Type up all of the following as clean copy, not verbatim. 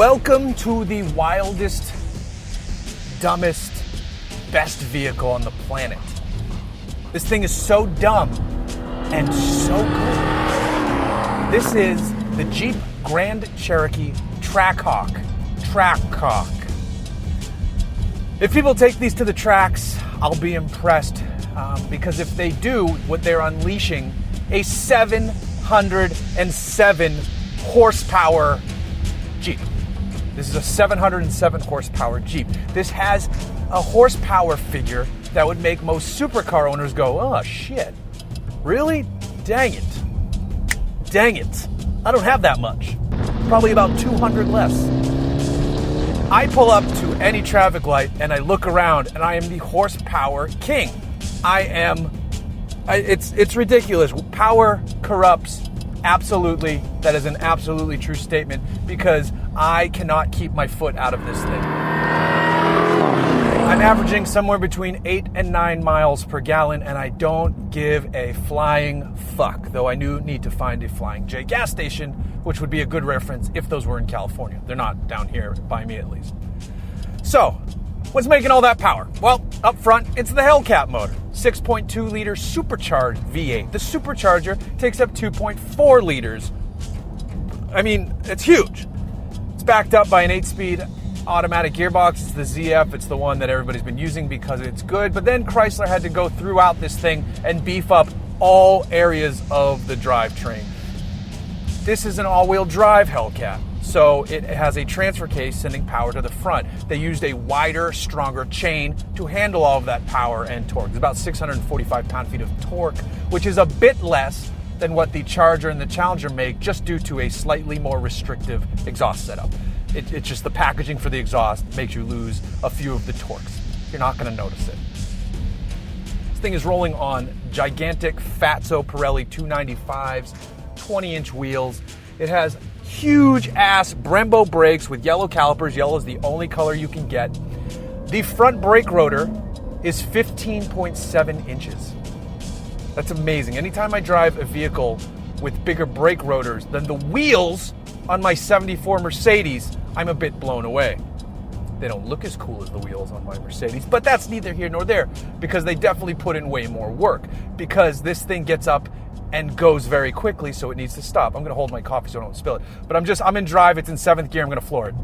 Welcome to the wildest, dumbest, best vehicle on the planet. This thing is so dumb and so good. This is the Jeep Grand Cherokee Trackhawk. If people take these to the tracks, I'll be impressed because if they do, what they're unleashing, a 707 horsepower Jeep. This is a 707 horsepower Jeep. This has a horsepower figure that would make most supercar owners go, oh shit, really? Dang it. I don't have that much. Probably about 200 less. I pull up to any traffic light and I look around and I am the horsepower king. It's ridiculous. Power corrupts. Absolutely. That is an absolutely true statement because I cannot keep my foot out of this thing. I'm averaging somewhere between 8 and 9 miles per gallon, and I don't give a flying fuck, though I do need to find a Flying J gas station, which would be a good reference if those were in California. They're not down here, by me at least. So, what's making all that power? Well, up front, it's the Hellcat motor. 6.2 liter supercharged V8. The supercharger takes up 2.4 liters. I mean, it's huge. It's backed up by an 8-speed automatic gearbox. It's the ZF. It's the one that everybody's been using because it's good. But then Chrysler had to go throughout this thing and beef up all areas of the drivetrain. This is an all-wheel drive Hellcat. So it has a transfer case sending power to the front. They used a wider, stronger chain to handle all of that power and torque. It's about 645 pound-feet of torque, which is a bit less than what the Charger and the Challenger make, just due to a slightly more restrictive exhaust setup. It's just the packaging for the exhaust makes you lose a few of the torques. You're not going to notice it. This thing is rolling on gigantic Fatso Pirelli 295s, 20-inch wheels. It has huge-ass Brembo brakes with yellow calipers. Yellow is the only color you can get. The front brake rotor is 15.7 inches. That's amazing. Anytime I drive a vehicle with bigger brake rotors than the wheels on my 74 Mercedes, I'm a bit blown away. They don't look as cool as the wheels on my Mercedes, but that's neither here nor there because they definitely put in way more work because this thing gets up and goes very quickly, so it needs to stop. I'm going to hold my coffee so I don't spill it. But I'm in drive. It's in 7th gear. I'm going to floor it.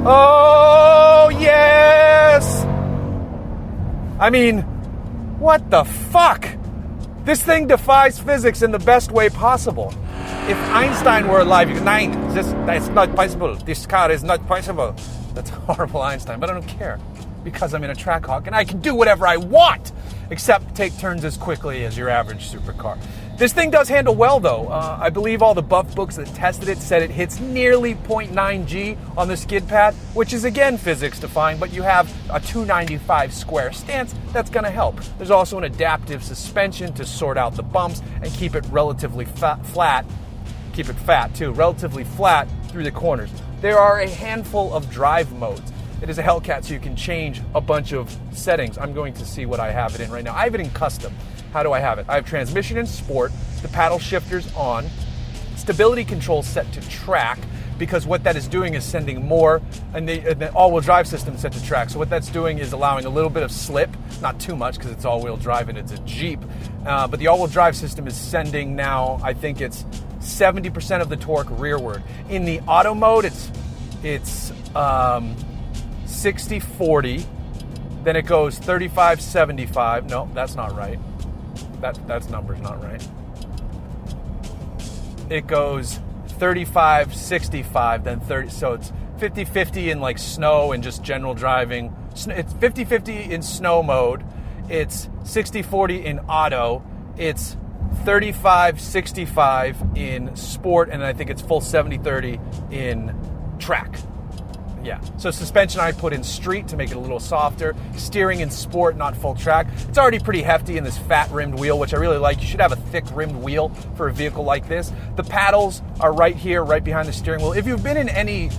Oh, yes! I mean, what the fuck? This thing defies physics in the best way possible. If Einstein were alive, you go, that's not possible. This car is not possible. That's horrible, Einstein, but I don't care because I'm in a Trackhawk and I can do whatever I want except take turns as quickly as your average supercar. This thing does handle well, though. I believe all the buff books that tested it said it hits nearly 0.9 G on the skid pad, which is, again, physics-defying, but you have a 295 square stance that's going to help. There's also an adaptive suspension to sort out the bumps and keep it relatively flat. Keep it fat, too. Relatively flat through the corners. There are a handful of drive modes. It is a Hellcat, so you can change a bunch of settings. I'm going to see what I have it in right now. I have it in custom. How do I have it? I have transmission in sport, the paddle shifter's on, stability control set to track, because what that is doing is sending more, and the all-wheel drive system set to track. So what that's doing is allowing a little bit of slip, not too much because it's all-wheel drive and it's a Jeep, but the all-wheel drive system is sending now, I think it's 70% of the torque rearward. In the auto mode, it's 60-40, then it goes 35-75. No, that's not right. That number's not right. It goes 35-65, then 30. So it's 50-50 in like snow and just general driving. It's 50-50 in snow mode. It's 60-40 in auto. It's 35-65 in sport, and I think it's full 70-30 in track. Yeah, so suspension I put in street to make it a little softer. Steering in sport, not full track. It's already pretty hefty in this fat rimmed wheel, which I really like. You should have a thick rimmed wheel for a vehicle like this. The paddles are right here, right behind the steering wheel. If you've been in any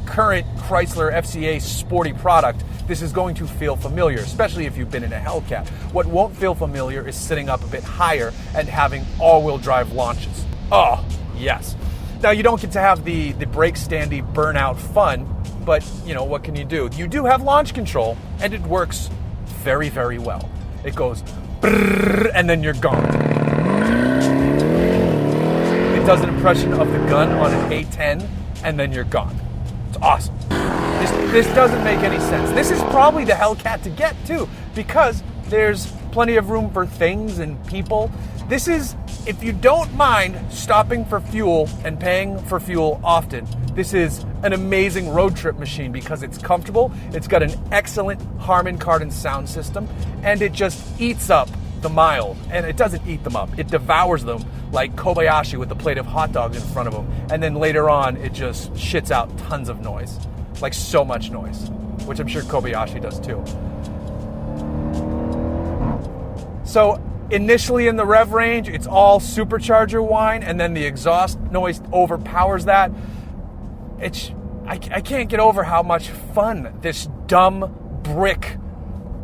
current Chrysler FCA sporty product, this is going to feel familiar, especially if you've been in a Hellcat. What won't feel familiar is sitting up a bit higher and having all-wheel drive launches. Oh, yes. Now, you don't get to have the brake standy burnout fun, but, you know, what can you do? You do have launch control, and it works very, very well. It goes, brrr, and then you're gone. It does an impression of the gun on an A10, and then you're gone. It's awesome. This doesn't make any sense. This is probably the Hellcat to get, too, because there's plenty of room for things and people. This is, if you don't mind stopping for fuel and paying for fuel often, this is an amazing road trip machine because it's comfortable, it's got an excellent Harman Kardon sound system, and it just eats up the miles. And it doesn't eat them up, it devours them like Kobayashi with a plate of hot dogs in front of him. And then later on, it just shits out tons of noise, like so much noise, which I'm sure Kobayashi does too. So initially in the rev range, it's all supercharger whine, and then the exhaust noise overpowers that. I can't get over how much fun this dumb brick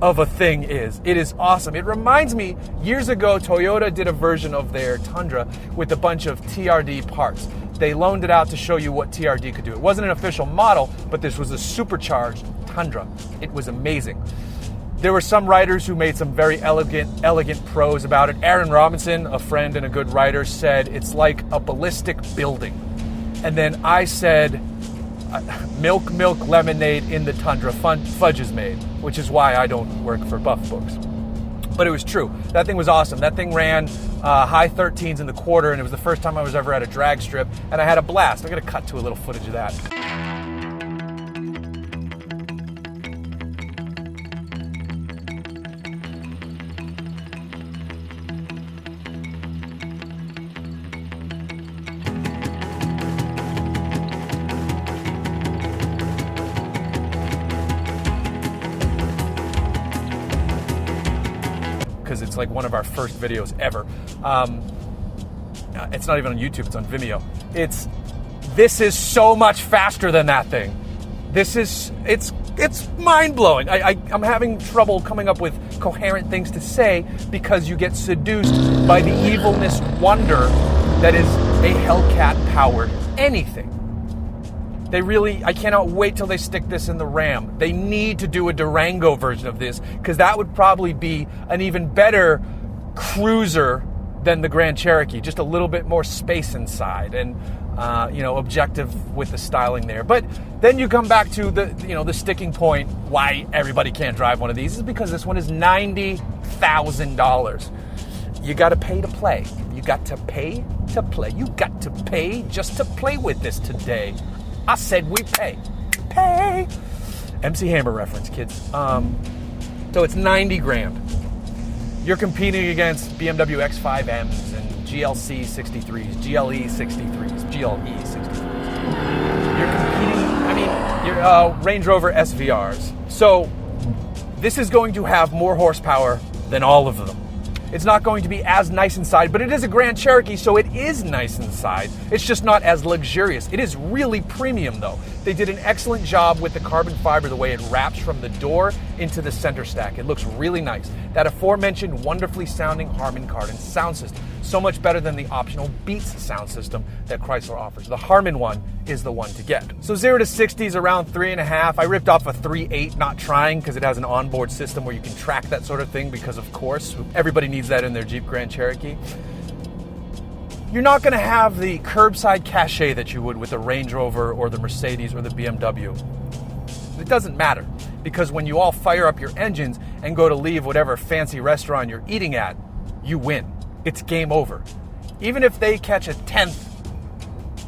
of a thing is. It is awesome. It reminds me, years ago, Toyota did a version of their Tundra with a bunch of TRD parts. They loaned it out to show you what TRD could do. It wasn't an official model, but this was a supercharged Tundra. It was amazing. There were some writers who made some very elegant prose about it. Aaron Robinson, a friend and a good writer, said it's like a ballistic building. And then I said, milk, lemonade in the Tundra, fudge is made, which is why I don't work for Buff Books. But it was true. That thing was awesome. That thing ran high 13s in the quarter, and it was the first time I was ever at a drag strip, and I had a blast. I'm going to cut to a little footage of that. Because it's like one of our first videos ever. It's not even on YouTube, it's on Vimeo. This is so much faster than that thing. It's mind-blowing. I'm having trouble coming up with coherent things to say because you get seduced by the evilness wonder that is a Hellcat-powered anything. I cannot wait till they stick this in the Ram. They need to do a Durango version of this because that would probably be an even better cruiser than the Grand Cherokee. Just a little bit more space inside and, objective with the styling there. But then you come back to the sticking point why everybody can't drive one of these is because this one is $90,000. You got to pay to play. You got to pay to play. You got to pay just to play with this today. I said we pay. Pay! MC Hammer reference, kids. So it's 90 grand. You're competing against BMW X5Ms and GLC 63s, GLE 63s, GLE 63s. You're competing, you're Range Rover SVRs. So this is going to have more horsepower than all of them. It's not going to be as nice inside, but it is a Grand Cherokee, so it is nice inside. It's just not as luxurious. It is really premium, though. They did an excellent job with the carbon fiber, the way it wraps from the door into the center stack. It looks really nice. That aforementioned wonderfully sounding Harman Kardon sound system. So much better than the optional Beats sound system that Chrysler offers. The Harman one is the one to get. So 0 to 60 is around 3.5. I ripped off a 3.8, not trying, because it has an onboard system where you can track that sort of thing, because of course, everybody needs that in their Jeep Grand Cherokee. You're not going to have the curbside cachet that you would with the Range Rover or the Mercedes or the BMW. It doesn't matter, because when you all fire up your engines and go to leave whatever fancy restaurant you're eating at, you win. It's game over. Even if they catch a 10th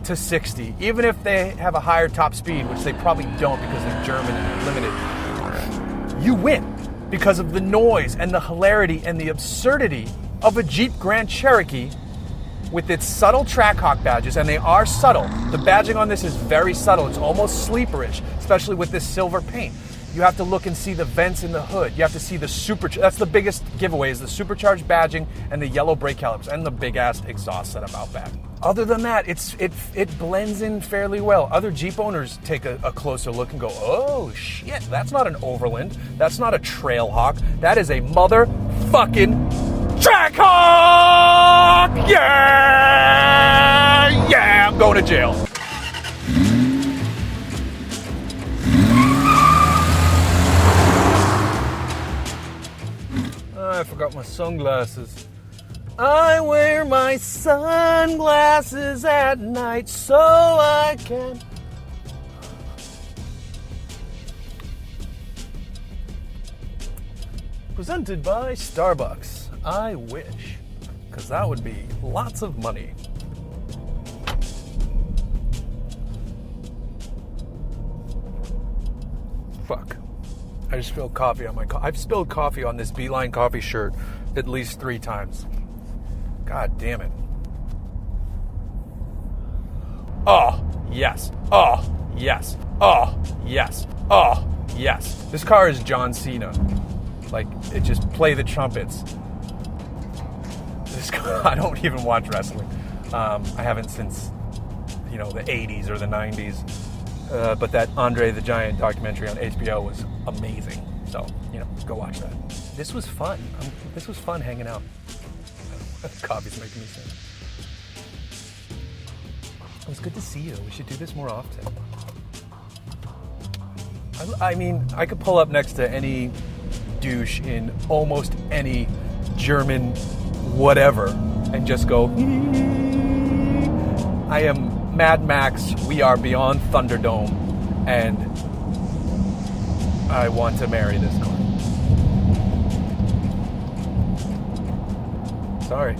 to 60, even if they have a higher top speed, which they probably don't because they're German and limited, you win because of the noise and the hilarity and the absurdity of a Jeep Grand Cherokee with its subtle Trackhawk badges, and they are subtle. The badging on this is very subtle. It's almost sleeperish, especially with this silver paint. You have to look and see the vents in the hood. You have to see the that's the biggest giveaway, is the supercharged badging and the yellow brake calipers and the big ass exhaust setup out back. Other than that, it blends in fairly well. Other Jeep owners take a closer look and go, oh shit, that's not an Overland. That's not a Trailhawk. That is a motherfucking Trackhawk! Yeah! Yeah, I'm going to jail. I forgot my sunglasses. I wear my sunglasses at night so I can... Presented by Starbucks. I wish, because that would be lots of money. Fuck. I just spilled coffee on my I've spilled coffee on this Beeline Coffee shirt at least 3 times. God damn it. Oh, yes. Oh, yes. Oh, yes. Oh, yes. This car is John Cena. Like, it just play the trumpets. This car, I don't even watch wrestling. I haven't since, the 80s or the 90s. But that Andre the Giant documentary on HBO was amazing. So, go watch that. This was fun. This was fun hanging out. Coffee's making me sick. It was good to see you. We should do this more often. I mean, I could pull up next to any douche in almost any German whatever and just go, I am Mad Max, we are beyond Thunderdome, and I want to marry this car. Sorry.